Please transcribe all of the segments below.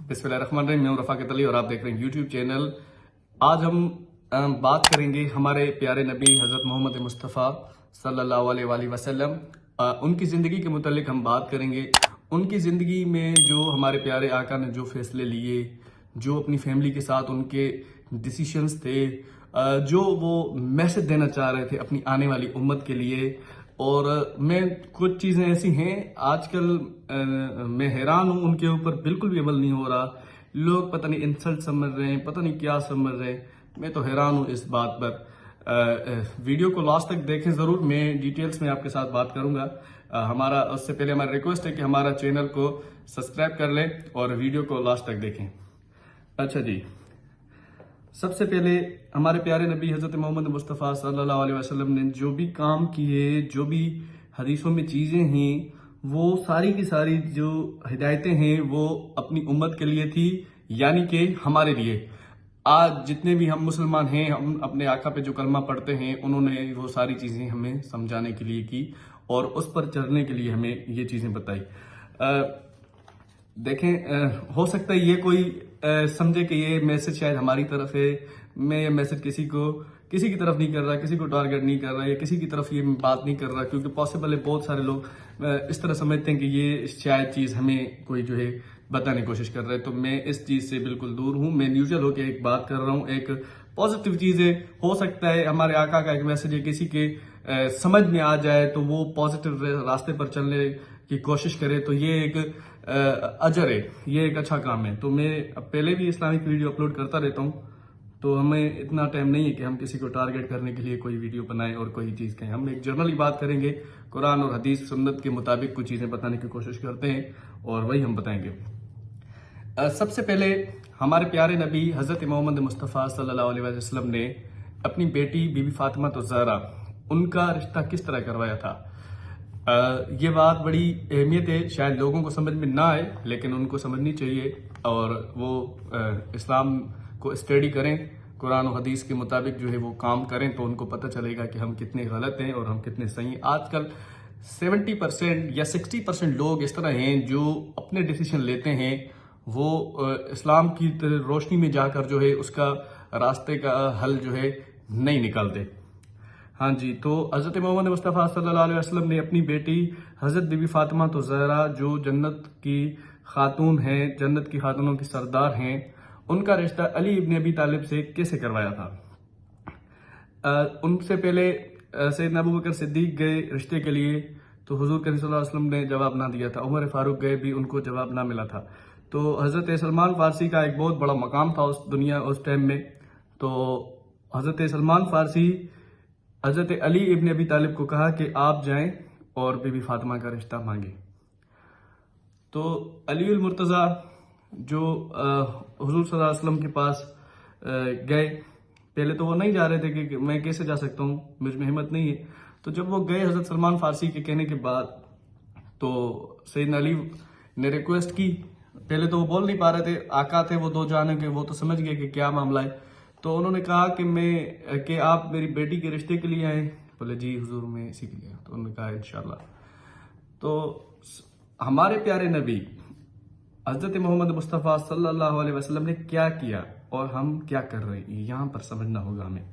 बिस्मिल्लाहिर्रहमानिर्रहीम। मैं हूं रफ़ाक़त अली और आप देख रहे हैं यूट्यूब चैनल। आज हम बात करेंगे हमारे प्यारे नबी हज़रत मोहम्मद मुस्तफ़ा सल्लल्लाहु अलैहि वसल्लम। उनकी ज़िंदगी के मुतालिक हम बात करेंगे। उनकी ज़िंदगी में जो हमारे प्यारे आका ने जो फैसले लिए, जो अपनी फैमिली के साथ उनके डिसीशंस थे, जो वो मैसेज देना चाह रहे थे अपनी आने वाली उम्मत के लिए। और मैं कुछ चीज़ें ऐसी हैं आजकल मैं हैरान हूँ, उनके ऊपर बिल्कुल भी अमल नहीं हो रहा। लोग पता नहीं इंसल्ट समझ रहे हैं, पता नहीं क्या समझ रहे हैं। मैं तो हैरान हूँ इस बात पर। वीडियो को लास्ट तक देखें ज़रूर, मैं डिटेल्स में आपके साथ बात करूँगा। हमारा उससे पहले हमारी रिक्वेस्ट है कि हमारा चैनल को सब्सक्राइब कर लें और वीडियो को लास्ट तक देखें। अच्छा जी, सबसे पहले हमारे प्यारे नबी हज़रत मोहम्मद मुस्तफ़ा सल्लल्लाहु अलैहि वसल्लम ने जो भी काम किए, जो भी हदीसों में चीज़ें हैं, वो सारी की सारी जो हिदायतें हैं वो अपनी उम्मत के लिए थी, यानी कि हमारे लिए। आज जितने भी हम मुसलमान हैं, हम अपने आका पे जो कलमा पढ़ते हैं, उन्होंने वो सारी चीज़ें हमें समझाने के लिए की और उस पर चलने के लिए हमें ये चीज़ें बताई। देखें, हो सकता है ये कोई समझे कि ये मैसेज शायद हमारी तरफ है। मैं ये मैसेज किसी की तरफ नहीं कर रहा, किसी को टारगेट नहीं कर रहा, या किसी की तरफ ये बात नहीं कर रहा, क्योंकि पॉसिबल है बहुत सारे लोग इस तरह समझते हैं कि ये शायद चीज़ हमें कोई जो है बताने की कोशिश कर रहा है। तो मैं इस चीज़ से बिल्कुल दूर हूँ। मैं न्यूट्रल होकर एक बात कर रहा हूँ, एक पॉजिटिव चीज़ है। हो सकता है हमारे आका का एक मैसेज है, किसी के समझ में आ जाए तो वो पॉजिटिव रास्ते पर चलने की कोशिश करे, तो ये एक अजर है, ये एक अच्छा काम है। तो मैं पहले भी इस्लामिक वीडियो अपलोड करता रहता हूँ, तो हमें इतना टाइम नहीं है कि हम किसी को टारगेट करने के लिए कोई वीडियो बनाएं और कोई चीज़ कहें। हम एक जनरली बात करेंगे, कुरान और हदीस सुन्नत के मुताबिक कुछ चीज़ें बताने की कोशिश करते हैं और वही हम बताएंगे। सबसे पहले हमारे प्यारे नबी हज़रत मोहम्मद मुस्तफ़ा सल्लल्लाहु अलैहि वसल्लम ने अपनी बेटी बीबी फातिमा तो ज़हरा, उनका रिश्ता किस तरह करवाया था। ये बात बड़ी अहमियत है, शायद लोगों को समझ में ना आए, लेकिन उनको समझनी चाहिए और वो इस्लाम को स्टडी करें, कुरान और हदीस के मुताबिक जो है वो काम करें, तो उनको पता चलेगा कि हम कितने गलत हैं और हम कितने सही हैं। आजकल 70% या 60% लोग इस तरह हैं जो अपने डिसीजन लेते हैं, वो इस्लाम की रोशनी में जाकर जो है उसका रास्ते का हल जो है नहीं निकालते। हाँ जी, तो हज़रत मोहम्मद मुस्तफ़ा सल्लल्लाहु अलैहि वसल्लम ने अपनी बेटी हज़रत बीबी फातिमा तो ज़हरा, जो जन्नत की खातून हैं, जन्नत की खातूनों की सरदार हैं, उनका रिश्ता अली इब्न अबी तालिब से कैसे करवाया था। उनसे पहले सैयदना अबू बकर सिद्दीक गए रिश्ते के लिए, तो हुजूर करीम सल्लल्लाहु अलैहि वसल्लम ने जवाब ना दिया था। उमर फारूक गए भी, उनको जवाब ना मिला था। तो हज़रत सलमान फारसी का एक बहुत बड़ा मकाम था उस टाइम में। तो हज़रत सलमान फारसी हज़रत अली इब्न अबी तालिब को कहा कि आप जाएं और बीबी फातिमा का रिश्ता मांगे। तो अली उल मुर्तज़ा जो हुजूर सल्लल्लाहु अलैहि वसल्लम के पास गए, पहले तो वो नहीं जा रहे थे कि मैं कैसे जा सकता हूँ, मुझ में हिम्मत नहीं है। तो जब वो गए हज़रत सलमान फारसी के कहने के बाद, तो सैयदना अली ने रिक्वेस्ट की। पहले तो वो बोल नहीं पा रहे थे, आका थे वो दो जाने के, वो तो समझ गए कि क्या मामला है। तो उन्होंने कहा कि आप मेरी बेटी के रिश्ते के लिए आए। बोले जी हुजूर मैं इसी के लिए। तो उन्होंने कहा इंशाल्लाह। तो हमारे प्यारे नबी हज़रत मोहम्मद मुस्तफ़ा सल्लल्लाहु अलैहि वसल्लम ने क्या किया और हम क्या कर रहे हैं, यहाँ पर समझना होगा हमें।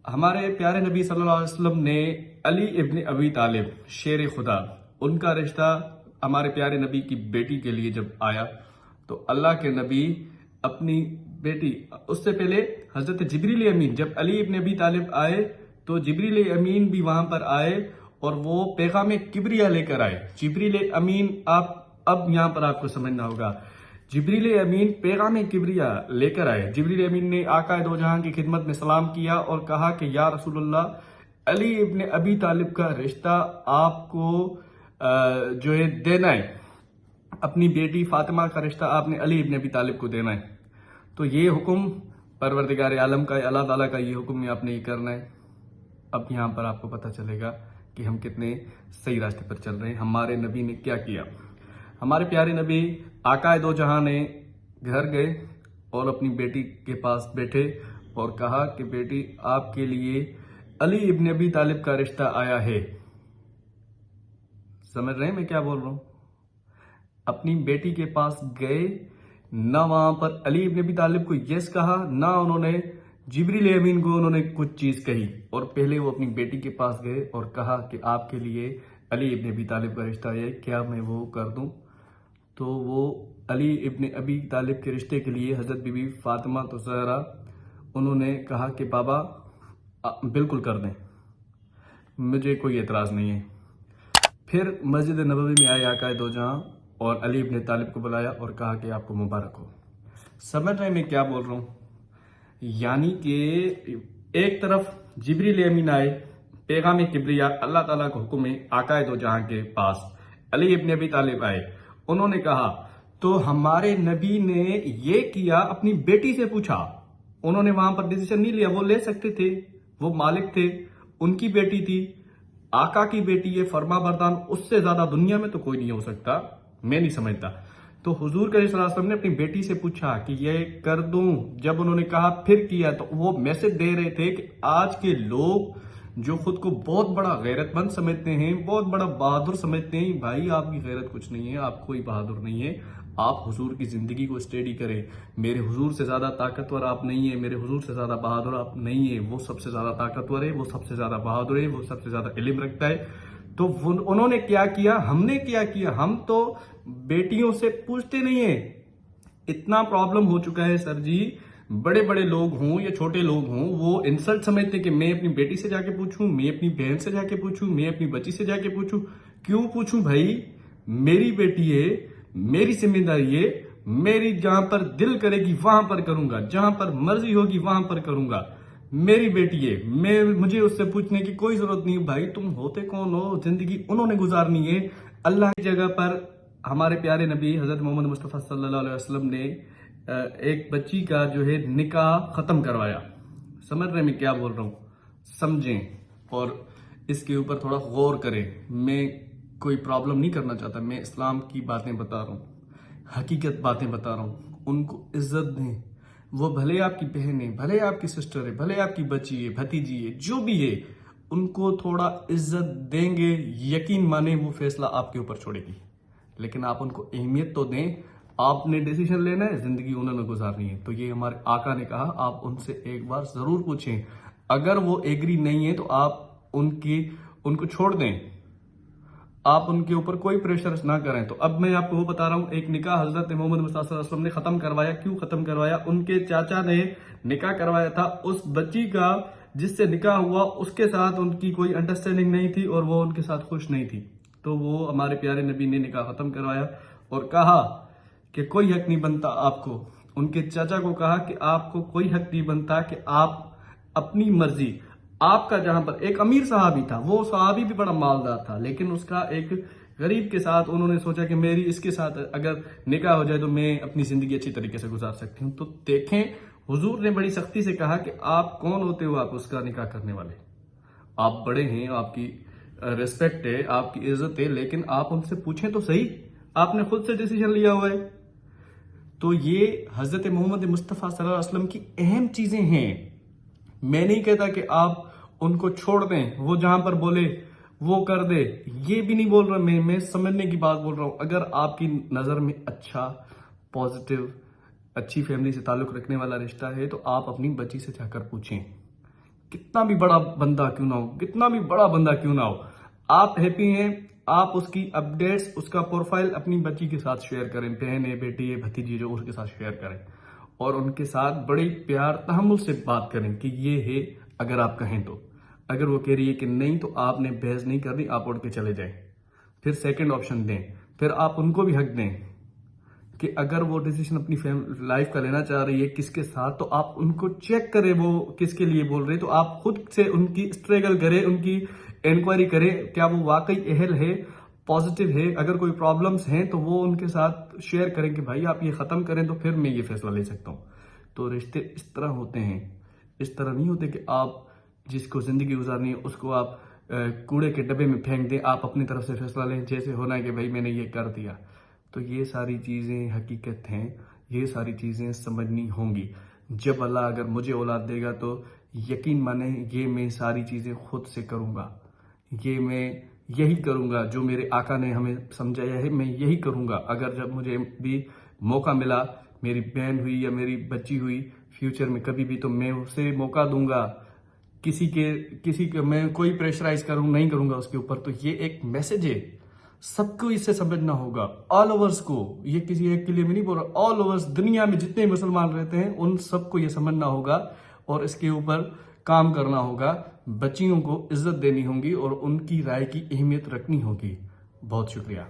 हमारे प्यारे नबी सल्लल्लाहु अलैहि वसल्लम ने अली इब्न अबी तालिब शेर खुदा, उनका रिश्ता हमारे प्यारे नबी की बेटी के लिए जब आया, तो अल्लाह के नबी अपनी बेटी, उससे पहले हजरत जिब्रील अमीन, जब अली इब्न अबी तालिब आए तो जिब्रील अमीन भी वहां पर आए और वो पैगाम किबरिया लेकर आए। जिब्रील अमीन, आप अब यहां पर आपको समझना होगा, जिब्रील अमीन पैगाम किबरिया लेकर आए। जिब्रील अमीन ने आका दो जहां की खिदमत में सलाम किया और कहा कि या रसूलुल्लाह, अली इब्न अबी तालिब का रिश्ता आपको जो है देना है, अपनी बेटी फातिमा का रिश्ता आपने अली इब्न अबी तालिब को देना है। तो ये हुक्म परवरदिगार आलम का, अल्लाह ताला का ये हुक्म है, आपने ये करना है। अब यहाँ पर आपको पता चलेगा कि हम कितने सही रास्ते पर चल रहे हैं। हमारे नबी ने क्या किया। हमारे प्यारे नबी आकाए दो जहां ने घर गए और अपनी बेटी के पास बैठे और कहा कि बेटी आपके लिए अली इब्न अबी तालिब का रिश्ता आया है। समझ रहे हैं मैं क्या बोल रहा हूं। अपनी बेटी के पास गए ना वहां पर अली इब्न अबी तालिब को यस कहा, ना उन्होंने जिब्रील अमीन को उन्होंने कुछ चीज कही। और पहले वो अपनी बेटी के पास गए और कहा कि आपके लिए अली इब्न अबी तालिब का रिश्ता है, क्या मैं वो कर दूं? तो वो अली इब्न अबी तालिब के रिश्ते के लिए हजरत बीबी फातिमा तो ज़हरा उन्होंने कहा कि बाबा बिल्कुल कर दें, मुझे कोई एतराज नहीं है। फिर मस्जिद नबवी में आए आका दो जहां और अली इब्न तालिब को बुलाया और कहा कि आपको मुबारक हो। समझ रहे मैं क्या बोल रहा हूँ? यानी कि एक तरफ जिब्रील अमीन आए, पैगाम किब्रिया अल्लाह ताला का हुक्म है आका दो जहां के पास, अली इब्न अबी तालिब आए, उन्होंने कहा तो हमारे नबी ने ये किया, अपनी बेटी से पूछा। उन्होंने वहां पर डिसीजन नहीं लिया, वो ले सकते थे, वो मालिक थे, उनकी बेटी थी, आका की बेटी है, फर्मा बरदान, उससे ज्यादा दुनिया में तो कोई नहीं हो सकता, मैं नहीं समझता। तो हुजूर करीम सल्लल्लाहु अलैहि वसल्लम ने अपनी बेटी से पूछा कि ये कर दूं, जब उन्होंने कहा फिर किया, तो वो मैसेज दे रहे थे कि आज के लोग जो खुद को बहुत बड़ा गैरतमंद समझते हैं, बहुत बड़ा बहादुर समझते हैं, भाई आपकी गैरत कुछ नहीं है, आप कोई बहादुर नहीं है। आप हुजूर की जिंदगी को स्टडी करें। मेरे हुजूर से ज्यादा ताकतवर आप नहीं है, मेरे हुजूर से ज्यादा बहादुर आप नहीं है। वो सबसे ज्यादा ताकतवर है, वो सबसे ज्यादा बहादुर है, वो सबसे ज्यादा इल्म रखता है। तो उन्होंने क्या किया, हमने क्या किया? हम तो बेटियों से पूछते नहीं है। इतना प्रॉब्लम हो चुका है सर जी, बड़े बड़े लोग हों या छोटे लोग हों, वो इंसल्ट समझते कि मैं अपनी बेटी से जाके पूछूं, मैं अपनी बहन से जाके पूछूं, मैं अपनी बच्ची से जाके पूछूं। क्यों पूछूं भाई? मेरी बेटी है, मेरी जिम्मेदारी है, मेरी जहां पर दिल करेगी वहां पर करूंगा, जहां पर मर्जी होगी वहां पर करूंगा। मेरी बेटी है, मुझे उससे पूछने की कोई जरूरत नहीं। भाई तुम होते कौन हो? जिंदगी उन्होंने गुजारनी है। अल्लाह की जगह पर हमारे प्यारे नबी हजरत मोहम्मद मुस्तफ़ा सल्लल्लाहु अलैहि वसल्लम ने एक बच्ची का जो है निकाह खत्म करवाया। समझ रहे मैं क्या बोल रहा हूँ? समझें और इसके ऊपर थोड़ा गौर करें। मैं कोई प्रॉब्लम नहीं करना चाहता, मैं इस्लाम की बातें बता रहा हूँ, हकीकत बातें बता रहा हूँ। उनको इज्जत दें, वो भले आपकी बहन है, भले आपकी सिस्टर है, भले आपकी बच्ची है, भतीजी है, जो भी है, उनको थोड़ा इज्जत देंगे, यकीन माने वो फैसला आपके ऊपर छोड़ेगी। लेकिन आप उनको अहमियत तो दें। आपने डिसीजन लेना है, जिंदगी उन्होंने गुजारनी है। तो ये हमारे आका ने कहा, आप उनसे एक बार जरूर पूछें। अगर वो एग्री नहीं है तो आप उनको छोड़ दें, आप उनके ऊपर कोई प्रेशर ना करें। तो अब मैं आपको वो बता रहा हूं, एक निकाह हजरत मोहम्मद मुस्तफा सल्लल्लाहु अलैहि वसल्लम ने खत्म करवाया। क्यों खत्म करवाया? उनके चाचा ने निकाह करवाया था। उस बच्ची का जिससे निकाह हुआ उसके साथ उनकी कोई अंडरस्टैंडिंग नहीं थी और वो उनके साथ खुश नहीं थी। तो वो हमारे प्यारे नबी ने निकाह खत्म करवाया और कहा कि कोई हक नहीं बनता आपको। उनके चाचा को कहा कि आपको कोई हक नहीं बनता कि आप अपनी मर्जी, आपका जहां पर एक अमीर सहाबी था, वो सहाबी भी बड़ा मालदार था, लेकिन उसका एक गरीब के साथ उन्होंने सोचा कि मेरी इसके साथ अगर निकाह हो जाए तो मैं अपनी जिंदगी अच्छी तरीके से गुजार सकती हूँ। तो देखें, हुजूर ने बड़ी सख्ती से कहा कि आप कौन होते हो आप उसका निकाह करने वाले? आप बड़े हैं, आपकी रिस्पेक्ट है, आपकी इज्जत है, लेकिन आप उनसे पूछें तो सही। आपने खुद से डिसीजन लिया हुआ है। तो ये हजरत मोहम्मद मुस्तफ़ा सल्लल्लाहु अलैहि वसल्लम की अहम चीजें हैं। मैं नहीं कहता कि आप उनको छोड़ दें, वो जहां पर बोले वो कर दे, ये भी नहीं बोल रहा मैं समझने की बात बोल रहा हूं। अगर आपकी नजर में अच्छा, पॉजिटिव, अच्छी फैमिली से ताल्लुक रखने वाला रिश्ता है तो आप अपनी बच्ची से जाकर पूछें। कितना भी बड़ा बंदा क्यों ना हो, कितना भी बड़ा बंदा क्यों ना हो, आप हैप्पी हैं, आप उसकी अपडेट्स, उसका प्रोफाइल अपनी बच्ची के साथ शेयर करें। बहन है, बेटी है, भतीजी है, जो उसके साथ शेयर करें और उनके साथ बड़े प्यार तहम्मुल से बात करें कि ये है, अगर आप कहें तो। अगर वो कह रही है कि नहीं तो आपने बहस नहीं करनी, आप उठ के चले जाएं। फिर सेकंड ऑप्शन दें। फिर आप उनको भी हक दें कि अगर वो डिसीजन अपनी लाइफ का लेना चाह रही है किसके साथ, तो आप उनको चेक करें वो किसके लिए बोल रहे हैं। तो आप खुद से उनकी स्ट्रगल करें, उनकी इंक्वायरी करें, क्या वो वाकई अहल है, पॉजिटिव है। अगर कोई प्रॉब्लम्स हैं तो वो उनके साथ शेयर करें कि भाई आप ये खत्म करें तो फिर मैं ये फैसला ले सकता हूँ। तो रिश्ते इस तरह होते हैं, इस तरह नहीं होते कि आप जिसको जिंदगी गुजारनी है उसको आप कूड़े के डब्बे में फेंक दें, आप अपनी तरफ से फैसला लें जैसे होना है कि भाई मैंने ये कर दिया। तो ये सारी चीजें हकीकत हैं, ये सारी चीजें समझनी होंगी। जब अल्लाह अगर मुझे औलाद देगा तो यकीन माने ये मैं सारी चीजें खुद से करूंगा, ये मैं यही करूंगा जो मेरे आका ने हमें समझाया है, मैं यही करूंगा। अगर जब मुझे भी मौका मिला मेरी बहन हुई या मेरी बच्ची हुई फ्यूचर में कभी भी, तो मैं उसे मौका दूंगा। किसी के मैं कोई प्रेशराइज नहीं करूंगा उसके ऊपर। तो ये एक मैसेज है, सबको इससे समझना होगा, ऑल ओवर्स को। ये किसी एक के लिए भी नहीं बोल रहा, ऑल ओवर्स दुनिया में जितने मुसलमान रहते हैं उन सबको ये समझना होगा और इसके ऊपर काम करना होगा। बच्चियों को इज्जत देनी होगी और उनकी राय की अहमियत रखनी होगी। बहुत शुक्रिया।